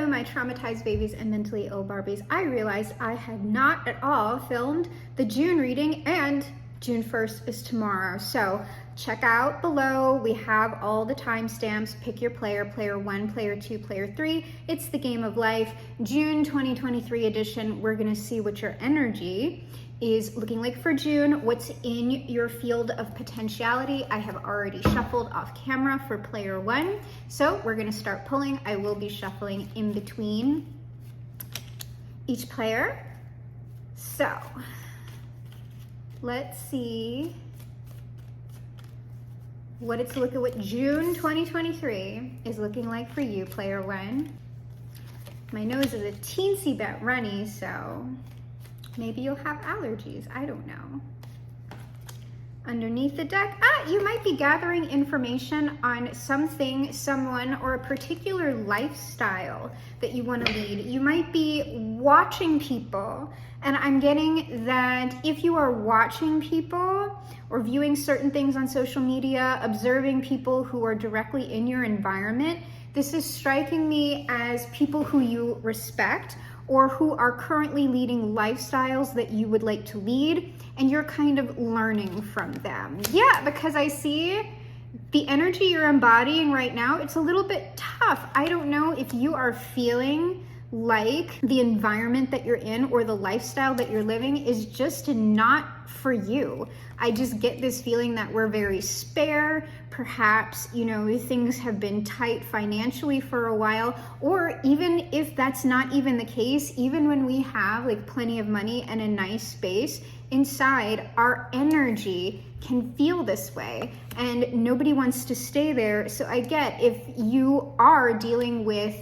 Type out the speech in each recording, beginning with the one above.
Hello, my traumatized babies and mentally ill Barbies. I realized I had not at all filmed the June reading, and June 1st is tomorrow. So check out below. We have all the timestamps. Pick your player, player 1, player 2, player 3. It's the game of life. June 2023 edition. We're going to see what your energy is looking like for June, what's in your field of potentiality. I have already shuffled off camera for player 1, so we're going to start pulling. I will be shuffling in between each player. So let's see what June 2023 is looking like for you, player 1. My nose is a teensy bit runny, so maybe you'll have allergies, I don't know. Underneath the deck, you might be gathering information on something, someone, or a particular lifestyle that you want to lead. You might be watching people, and I'm getting that if you are watching people or viewing certain things on social media, observing people who are directly in your environment, this is striking me as people who you respect or who are currently leading lifestyles that you would like to lead, and you're kind of learning from them. Yeah, because I see the energy you're embodying right now, it's a little bit tough. I don't know if you are feeling like the environment that you're in or the lifestyle that you're living is just not for you. I just get this feeling that we're very spare. Perhaps, you know, things have been tight financially for a while, or even if that's not even the case, even when we have like plenty of money and a nice space inside, our energy can feel this way and nobody wants to stay there. So I get if you are dealing with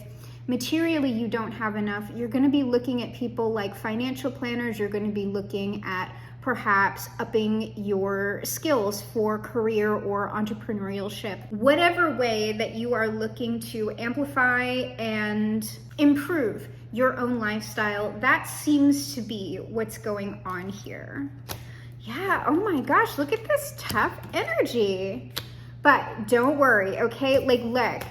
materially you don't have enough, you're going to be looking at people like financial planners, you're going to be looking at perhaps upping your skills for career or entrepreneurship. Whatever way that you are looking to amplify and improve your own lifestyle, that seems to be what's going on here. Yeah, oh my gosh, look at this tough energy. But don't worry, okay? Like, look,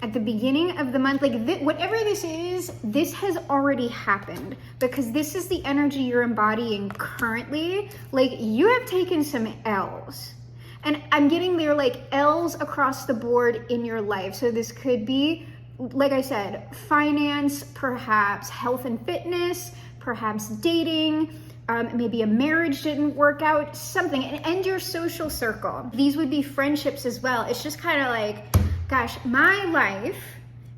at the beginning of the month, like whatever this is, this has already happened, because this is the energy you're embodying currently. Like, you have taken some L's, and I'm getting there like L's across the board in your life. So this could be, like I said, finance, perhaps health and fitness, perhaps dating, maybe a marriage didn't work out, something, and your social circle. These would be friendships as well. It's just kind of like, gosh, my life,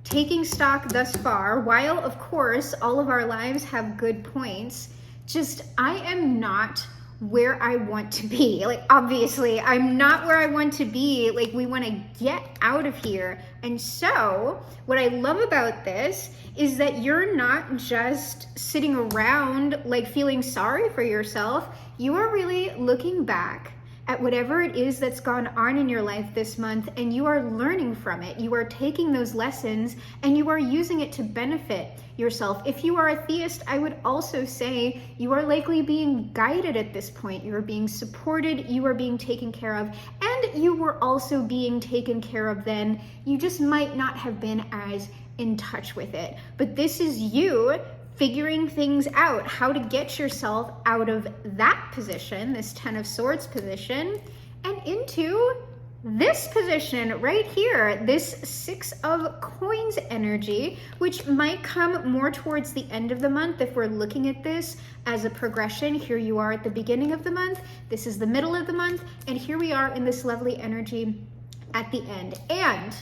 taking stock thus far, while of course all of our lives have good points, just I am not where I want to be. Like, obviously I'm not where I want to be. Like, we want to get out of here. And so what I love about this is that you're not just sitting around like feeling sorry for yourself. You are really looking back at whatever it is that's gone on in your life this month, and you are learning from it. You are taking those lessons and you are using it to benefit yourself. If you are a theist, I would also say you are likely being guided at this point. You are being supported, you are being taken care of, and you were also being taken care of then. You just might not have been as in touch with it. But this is you figuring things out, how to get yourself out of that position, this 10 of Swords position, and into this position right here, this 6 of Coins energy, which might come more towards the end of the month if we're looking at this as a progression. Here you are at the beginning of the month, this is the middle of the month, and here we are in this lovely energy at the end. And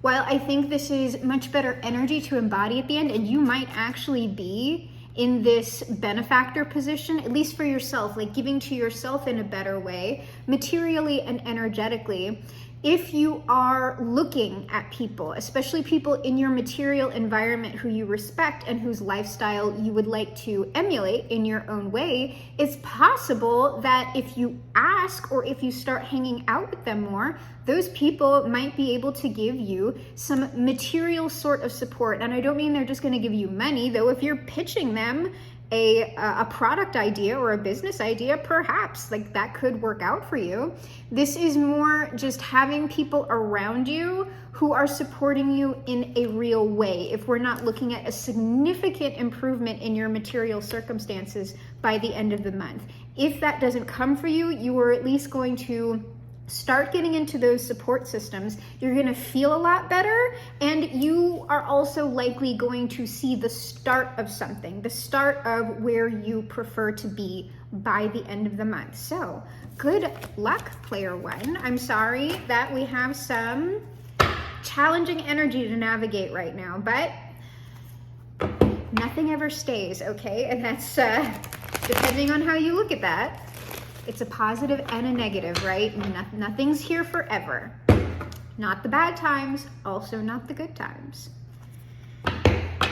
while I think this is much better energy to embody at the end, and you might actually be in this benefactor position, at least for yourself, like giving to yourself in a better way, materially and energetically, if you are looking at people, especially people in your material environment who you respect and whose lifestyle you would like to emulate in your own way, it's possible that if you ask or if you start hanging out with them more, those people might be able to give you some material sort of support. And I don't mean they're just going to give you money, though if you're pitching them a product idea or a business idea, perhaps like that could work out for you. This is more just having people around you who are supporting you in a real way. If we're not looking at a significant improvement in your material circumstances by the end of the month. If that doesn't come for you, you are at least going to start getting into those support systems. You're going to feel a lot better, and you are also likely going to see the start of something, the start of where you prefer to be by the end of the month. So good luck, player one. I'm sorry that we have some challenging energy to navigate right now, but nothing ever stays, okay? And that's depending on how you look at that. It's a positive and a negative, right? Nothing's here forever. Not the bad times, also not the good times.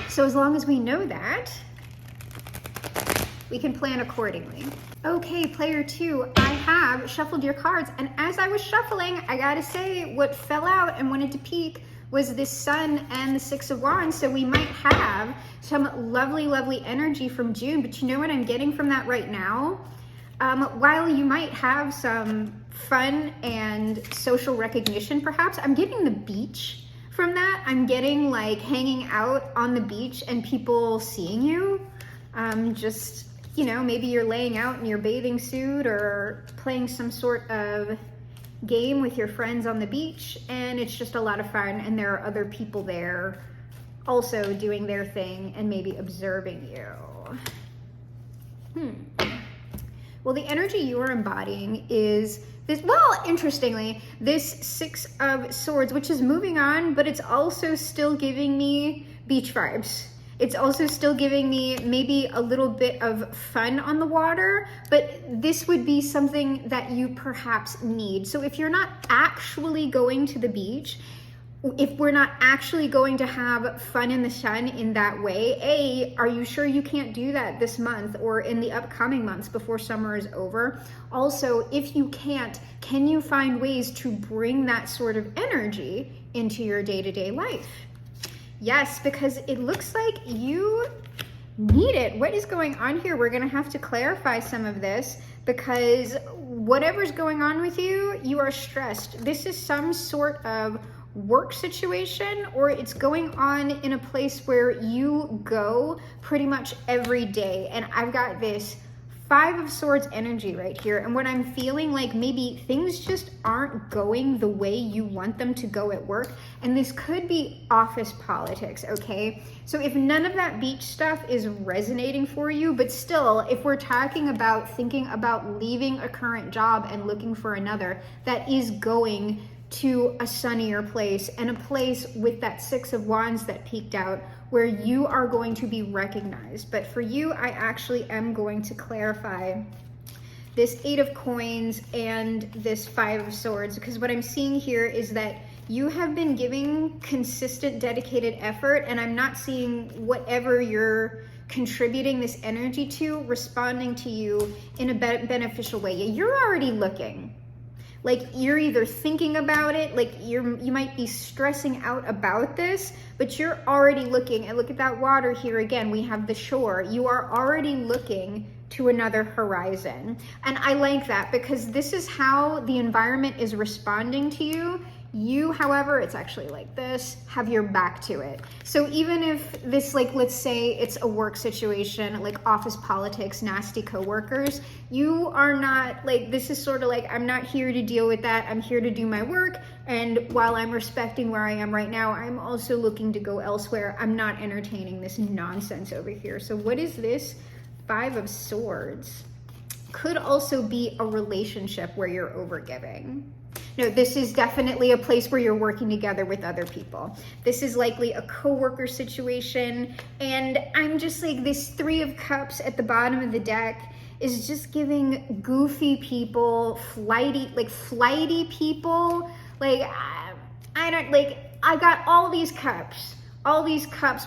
So as long as we know that, we can plan accordingly. Okay, player two, I have shuffled your cards, and as I was shuffling, I gotta say, what fell out and wanted to peek was this Sun and the Six of Wands. So we might have some lovely, lovely energy from June, but you know what I'm getting from that right now? While you might have some fun and social recognition, perhaps, I'm getting the beach from that. I'm getting like hanging out on the beach and people seeing you. Just, you know, maybe you're laying out in your bathing suit or playing some sort of game with your friends on the beach, and it's just a lot of fun, and there are other people there also doing their thing and maybe observing you. Well, the energy you are embodying is this, well, interestingly, this Six of Swords, which is moving on, but it's also still giving me beach vibes. It's also still giving me maybe a little bit of fun on the water, but this would be something that you perhaps need. So if you're not actually going to the beach, if we're not actually going to have fun in the sun in that way, are you sure you can't do that this month or in the upcoming months before summer is over? Also, if you can't, can you find ways to bring that sort of energy into your day-to-day life? Yes, because it looks like you need it. What is going on here? We're going to have to clarify some of this, because whatever's going on with you, you are stressed. This is some sort of work situation, or it's going on in a place where you go pretty much every day. And I've got this Five of Swords energy right here, and what I'm feeling like maybe things just aren't going the way you want them to go at work, and this could be office politics, okay? So if none of that beach stuff is resonating for you, but still, if we're talking about thinking about leaving a current job and looking for another, that is going to a sunnier place, and a place with that Six of Wands that peeked out, where you are going to be recognized. But for you, I actually am going to clarify this Eight of Coins and this Five of Swords, because what I'm seeing here is that you have been giving consistent, dedicated effort, and I'm not seeing whatever you're contributing this energy to responding to you in a beneficial way. You're already looking. Like, you're either thinking about it, like you might be stressing out about this, but you're already looking. And look at that water here again. We have the shore. You are already looking to another horizon. And I like that, because this is how the environment is responding to you. You, however, it's actually like this, have your back to it. So even if this, like, let's say it's a work situation, like office politics, nasty coworkers, you are not, like, this is sort of like, I'm not here to deal with that. I'm here to do my work. And while I'm respecting where I am right now, I'm also looking to go elsewhere. I'm not entertaining this nonsense over here. So what is this? Five of Swords. Could also be a relationship where you're overgiving. No, this is definitely a place where you're working together with other people. This is likely a coworker situation. And I'm just like, this Three of Cups at the bottom of the deck is just giving goofy people, flighty people. Like, I don't, like, I got all these cups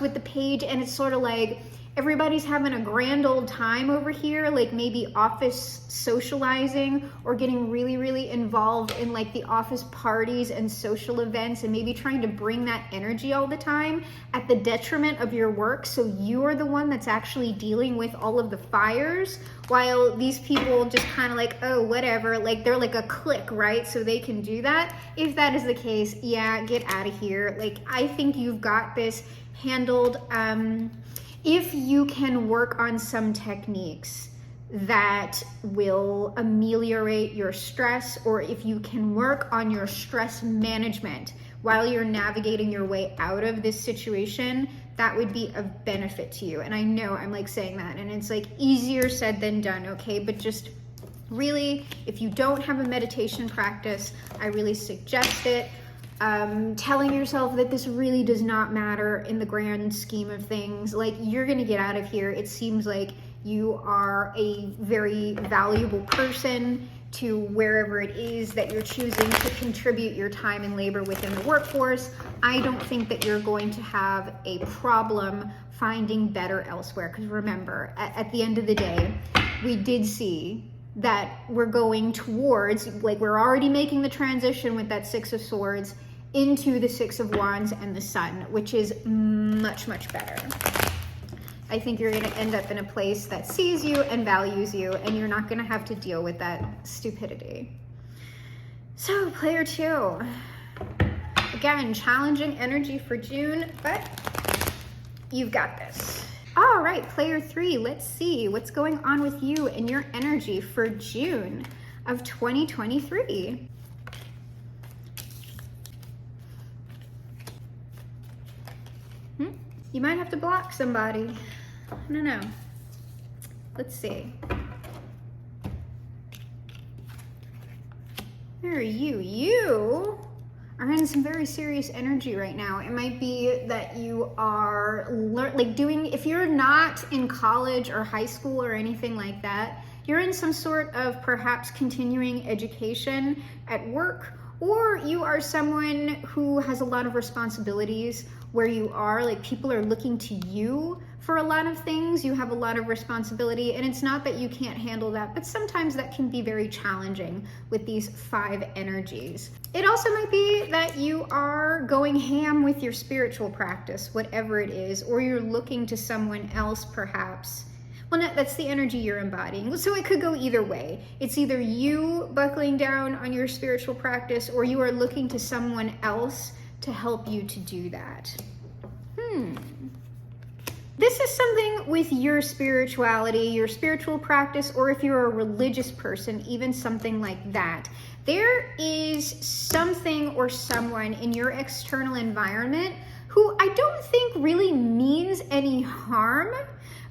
with the page, and it's sort of like, everybody's having a grand old time over here, like maybe office socializing or getting really, really involved in like the office parties and social events and maybe trying to bring that energy all the time at the detriment of your work. So you are the one that's actually dealing with all of the fires, while these people just kind of like, oh, whatever, like they're like a clique, right? So they can do that. If that is the case, yeah, get out of here. Like, I think you've got this handled. If you can work on some techniques that will ameliorate your stress, or if you can work on your stress management while you're navigating your way out of this situation, that would be of benefit to you. And I know I'm like saying that and it's like easier said than done, okay? But just really, if you don't have a meditation practice, I really suggest it. Telling yourself that this really does not matter in the grand scheme of things. Like, you're gonna get out of here. It seems like you are a very valuable person to wherever it is that you're choosing to contribute your time and labor within the workforce. I don't think that you're going to have a problem finding better elsewhere. Because remember, at the end of the day, we did see that we're going towards, like, we're already making the transition with that Six of Swords into the Six of Wands and the Sun, which is much, much better. I think you're going to end up in a place that sees you and values you, and you're not going to have to deal with that stupidity. So, player 2. Again, challenging energy for June, but you've got this. All right, player 3, let's see what's going on with you and your energy for June of 2023. You might have to block somebody. I don't know. Let's see. Where are you? You are in some very serious energy right now. It might be that you are if you're not in college or high school or anything like that, you're in some sort of perhaps continuing education at work, or you are someone who has a lot of responsibilities where you are, like, people are looking to you for a lot of things. You have a lot of responsibility, and it's not that you can't handle that, but sometimes that can be very challenging with these 5 energies. It also might be that you are going ham with your spiritual practice, whatever it is, or you're looking to someone else perhaps. Well, no, that's the energy you're embodying. So it could go either way. It's either you buckling down on your spiritual practice, or you are looking to someone else to help you to do that. This is something with your spirituality, your spiritual practice, or if you're a religious person, even something like that. There is something or someone in your external environment who I don't think really means any harm,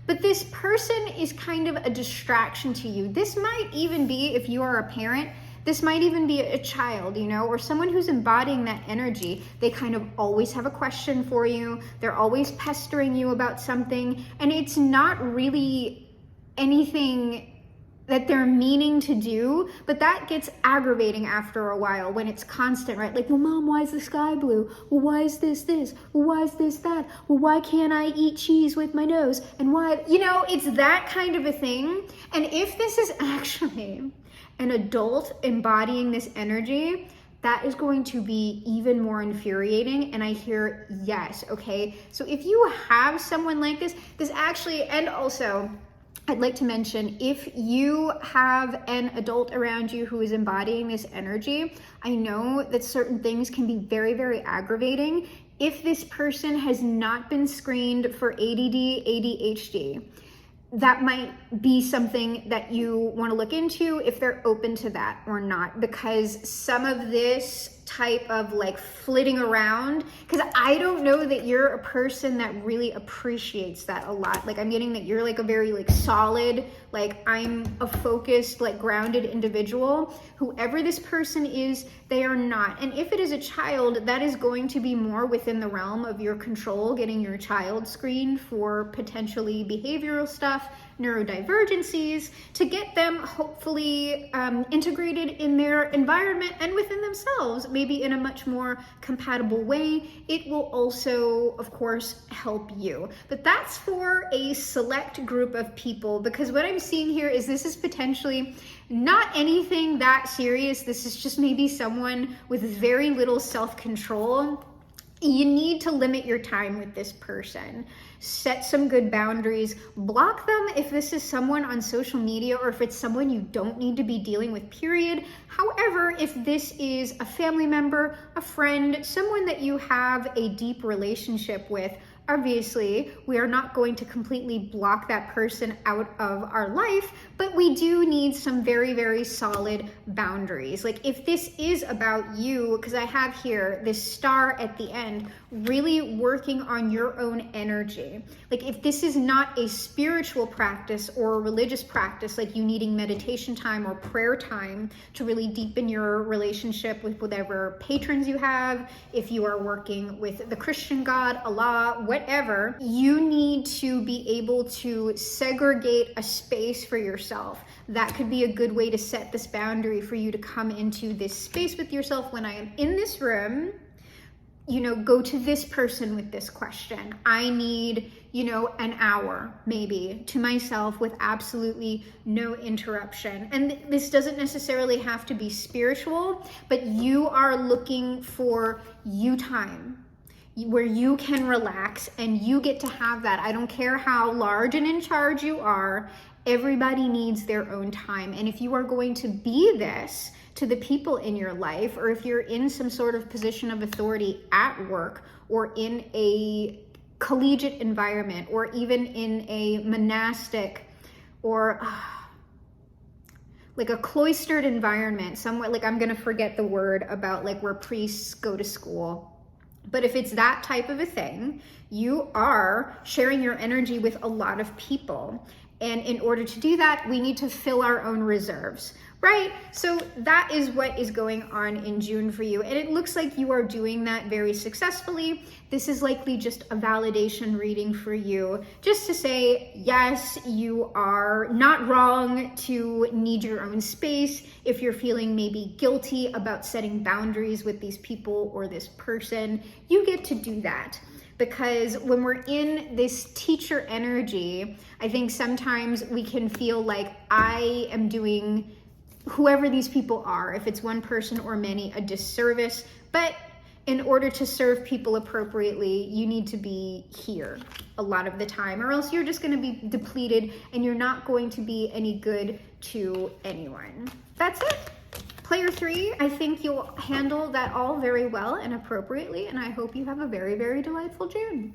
but this person is kind of a distraction to you. This might even be, if you are a parent, this might even be a child, you know, or someone who's embodying that energy. They kind of always have a question for you. They're always pestering you about something, and it's not really anything that they're meaning to do, but that gets aggravating after a while when it's constant, right? Like, well, Mom, why is the sky blue? Well, why is this? Well, why is this that? Well, why can't I eat cheese with my nose? And why, you know, it's that kind of a thing. And if this is actually an adult embodying this energy, that is going to be even more infuriating. And I hear yes, okay? So if you have someone like this actually, and also, I'd like to mention, if you have an adult around you who is embodying this energy, I know that certain things can be very, very aggravating. If this person has not been screened for ADD, ADHD, that might be something that you want to look into, if they're open to that or not, because some of this type of like flitting around, because I don't know that you're a person that really appreciates that a lot. Like, I'm getting that you're like a very like solid, like I'm a focused, like grounded individual. Whoever this person is, they are not. And if it is a child, that is going to be more within the realm of your control, getting your child screened for potentially behavioral stuff, neurodivergencies, to get them hopefully integrated in their environment and within themselves. maybe in a much more compatible way, it will also, of course, help you. But that's for a select group of people, because what I'm seeing here is this is potentially not anything that serious. This is just maybe someone with very little self-control. You need to limit your time with this person. Set some good boundaries. Block them if this is someone on social media or if it's someone you don't need to be dealing with, period. However, if this is a family member, a friend, someone that you have a deep relationship with, obviously, we are not going to completely block that person out of our life, but we do need some very, very solid boundaries. Like if this is about you, because I have here this star at the end, really working on your own energy. Like if this is not a spiritual practice or a religious practice, like you needing meditation time or prayer time to really deepen your relationship with whatever patrons you have, if you are working with the Christian God, Allah, whatever, you need to be able to segregate a space for yourself. That could be a good way to set this boundary for you to come into this space with yourself. When I am in this room, go to this person with this question. I need, an hour maybe to myself with absolutely no interruption. And this doesn't necessarily have to be spiritual, but you are looking for you time where you can relax and you get to have that. I don't care how large and in charge you are. Everybody needs their own time. And if you are going to be this to the people in your life, or if you're in some sort of position of authority at work or in a collegiate environment or even in a monastic or like a cloistered environment, somewhere, like I'm gonna forget the word about like where priests go to school. But if it's that type of a thing, you are sharing your energy with a lot of people. And in order to do that, we need to fill our own reserves, right? So that is what is going on in June for you. And it looks like you are doing that very successfully. This is likely just a validation reading for you, just to say, yes, you are not wrong to need your own space. If you're feeling maybe guilty about setting boundaries with these people or this person, you get to do that. Because when we're in this teacher energy, I think sometimes we can feel like I am doing whoever these people are, if it's one person or many, a disservice. But in order to serve people appropriately, you need to be here a lot of the time, or else you're just going to be depleted and you're not going to be any good to anyone. That's it. Player 3, I think you'll handle that all very well and appropriately, and I hope you have a very, very delightful June.